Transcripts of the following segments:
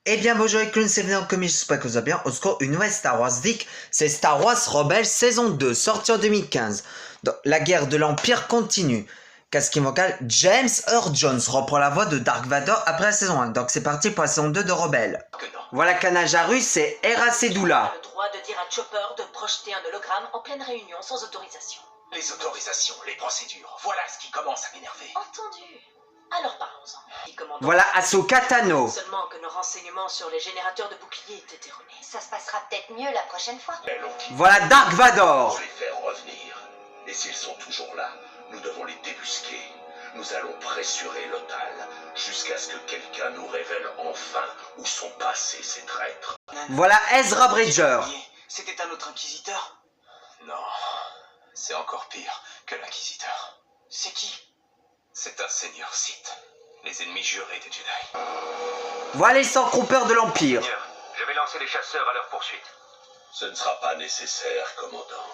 Eh bien bonjour les clowns, c'est Vénéon Comics, j'espère que vous allez bien. Au secours, une nouvelle Star Wars Dick, c'est Star Wars Rebels saison 2, sortie en 2015. Donc, la guerre de l'Empire continue. Casting vocal, James Earl Jones reprend la voix de Dark Vador après la saison 1. Donc c'est parti pour la saison 2 de Rebels. Voilà Kana Jarrus, c'est Hera Sedula. Le droit de dire à Chopper de projeter un hologramme en pleine réunion sans autorisation. Les autorisations, les procédures, voilà ce qui commence à m'énerver. Entendu. Alors parlons-en. Dit commandant. Voilà Ahsoka Tano. Seulement que nos renseignements sur les générateurs de boucliers étaient erronés. Ça se passera peut-être mieux la prochaine fois. Voilà Dark Vador. Pour les faire revenir. Et s'ils sont toujours là, nous devons les débusquer. Nous allons pressurer l'Otal jusqu'à ce que quelqu'un nous révèle enfin où sont passés ces traîtres. Voilà Ezra Bridger. C'était un autre inquisiteur? Non, c'est encore pire que l'inquisiteur. C'est qui? C'est un seigneur Sith, les ennemis jurés des Jedi. Voilà les Stormtroopers de l'Empire. Je vais lancer les chasseurs à leur poursuite. Ce ne sera pas nécessaire, commandant.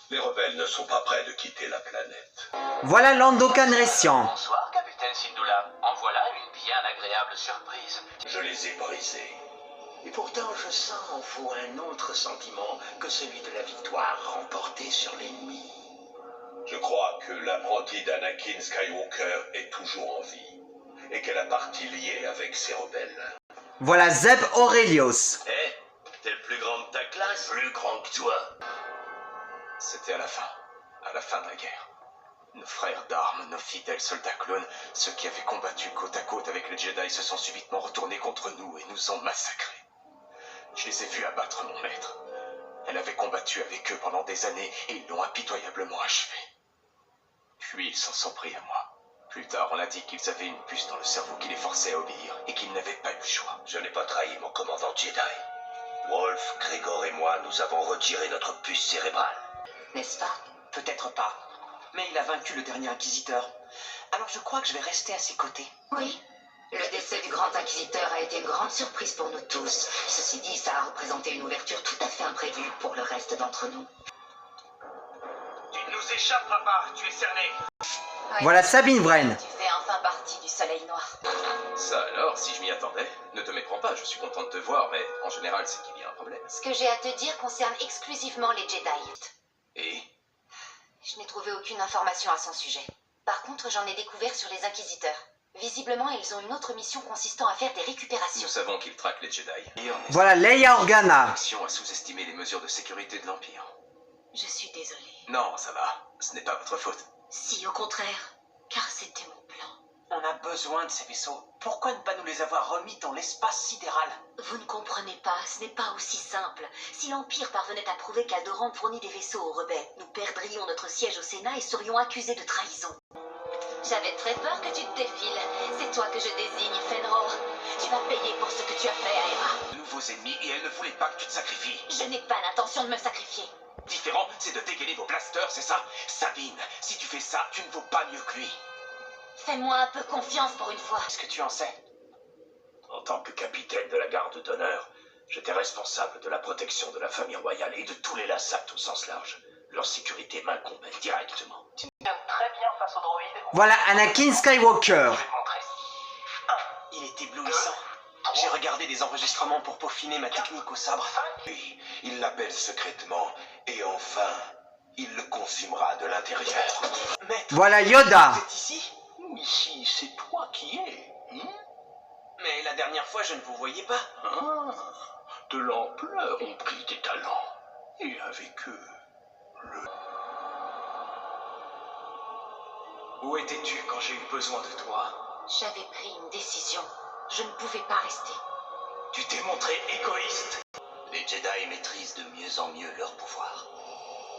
Les rebelles ne sont pas prêts de quitter la planète. Voilà Lando Calrissian. Bonsoir, capitaine Syndulla. En voilà une bien agréable surprise. Je les ai brisés. Et pourtant, je sens en vous un autre sentiment que celui de la victoire remportée sur l'ennemi. Je crois que l'apprenti d'Anakin Skywalker est toujours en vie, et qu'elle a partie liée avec ces rebelles. Voilà Zeb Aurelius. Eh, t'es le plus grand de ta classe? Plus grand que toi. C'était à la fin de la guerre. Nos frères d'armes, nos fidèles soldats clones, ceux qui avaient combattu côte à côte avec les Jedi se sont subitement retournés contre nous et nous ont massacrés. Je les ai vus abattre mon maître. Elle avait combattu avec eux pendant des années et ils l'ont impitoyablement achevé. Puis ils s'en sont pris à moi. Plus tard, on a dit qu'ils avaient une puce dans le cerveau qui les forçait à obéir et qu'ils n'avaient pas eu le choix. Je n'ai pas trahi mon commandant Jedi. Wolf, Grégor et moi, nous avons retiré notre puce cérébrale. N'est-ce pas? Peut-être pas, mais il a vaincu le dernier inquisiteur. Alors je crois que je vais rester à ses côtés. Oui. Le décès du grand inquisiteur a été une grande surprise pour nous tous. Ceci dit, ça a représenté une ouverture tout à fait imprévue pour le reste d'entre nous. Tu ne nous échapperas pas, tu es cerné. Ouais. Voilà Sabine Wren. Tu fais enfin partie du soleil noir. Ça alors, si je m'y attendais, ne te méprends pas, je suis content de te voir, mais en général, c'est qu'il y a un problème. Ce que j'ai à te dire concerne exclusivement les Jedi. Et Je n'ai trouvé aucune information à son sujet. Par contre, j'en ai découvert sur les inquisiteurs. Visiblement, ils ont une autre mission consistant à faire des récupérations. nous savons qu'ils traquent les Jedi. Et on est Voilà Leia Organa. action à sous-estimer les mesures de sécurité de l'Empire. Je suis désolée. Non, ça va, ce n'est pas votre faute. Si, au contraire, car c'était mon plan. On a besoin de ces vaisseaux. Pourquoi ne pas nous les avoir remis dans l'espace sidéral? Vous ne comprenez pas, ce n'est pas aussi simple. Si l'Empire parvenait à prouver qu'Alderaan fournit des vaisseaux aux rebelles, nous perdrions notre siège au Sénat et serions accusés de trahison. J'avais très peur que tu te défiles. C'est toi que je désigne, Fenror. Tu vas payer pour ce que tu as fait à Hera. Nouveaux ennemis et elle ne voulait pas que tu te sacrifies. Je n'ai pas l'intention de me sacrifier. Différent, c'est de dégainer vos blasters, c'est ça? Sabine, si tu fais ça, tu ne vaux pas mieux que lui. Fais-moi un peu confiance pour une fois. Est-ce que tu en sais? En tant que capitaine de la garde d'honneur, j'étais responsable de la protection de la famille royale et de tous les Lassates au sens large. Leur sécurité m'incombait directement. Tu tiens très bien face au droïde. Voilà Anakin Skywalker. Je vais te montrer. Il est éblouissant. J'ai regardé des enregistrements pour peaufiner ma technique au sabre. Oui, il l'appelle secrètement, et enfin, il le consumera de l'intérieur. Maître, Voilà Yoda. vous êtes ici? Ici, c'est toi qui es. Mais la dernière fois, je ne vous voyais pas. De l'ampleur ont pris tes talents, et avec eux, Où étais-tu quand j'ai eu besoin de toi? J'avais pris une décision. Je ne pouvais pas rester. tu t'es montré égoïste. Les Jedi maîtrisent de mieux en mieux leur pouvoir.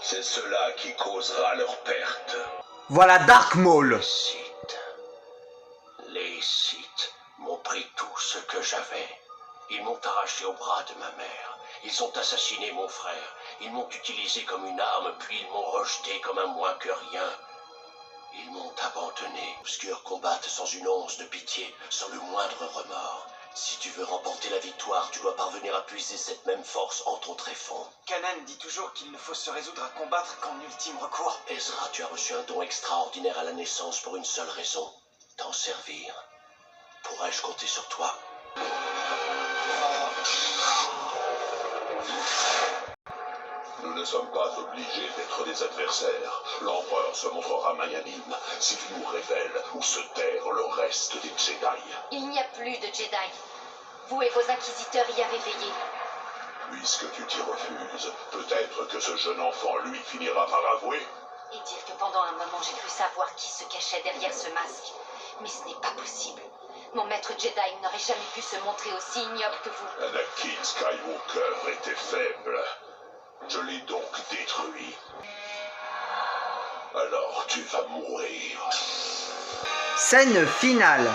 C'est cela qui causera leur perte. Voilà Dark Maul. Les Sith m'ont pris tout ce que j'avais. Ils m'ont arraché au bras de ma mère. Ils ont assassiné mon frère. Ils m'ont utilisé comme une arme, puis ils m'ont rejeté comme un moins que rien. Ils m'ont abandonné. Obscurs combattent sans une once de pitié, sans le moindre remords. Si tu veux remporter la victoire, tu dois parvenir à puiser cette même force en ton tréfonds. Kanan dit toujours qu'il ne faut se résoudre à combattre qu'en ultime recours. Ezra, tu as reçu un don extraordinaire à la naissance pour une seule raison, t'en servir. Pourrais-je compter sur toi? sommes pas obligés d'être des adversaires. L'empereur se montrera magnanime s'il nous révèle où se terre le reste des Jedi. Il n'y a plus de Jedi. Vous et vos inquisiteurs y avez veillé. Puisque tu t'y refuses, peut-être que ce jeune enfant, lui, finira par avouer. Et dire que pendant un moment j'ai cru savoir qui se cachait derrière ce masque. Mais ce n'est pas possible. Mon maître Jedi n'aurait jamais pu se montrer aussi ignoble que vous. Anakin Skywalker était faible. Je l'ai donc détruit. Alors tu vas mourir. Scène finale.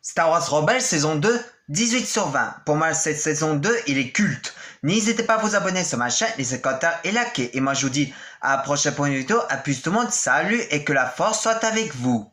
Star Wars Rebels saison 2, 18/20. Pour moi, cette saison 2, il est culte. N'hésitez pas à vous abonner sur ma chaîne, laissez commentaires et liker. Et moi, je vous dis à la prochaine vidéo. À plus tout le monde. Salut et que la force soit avec vous.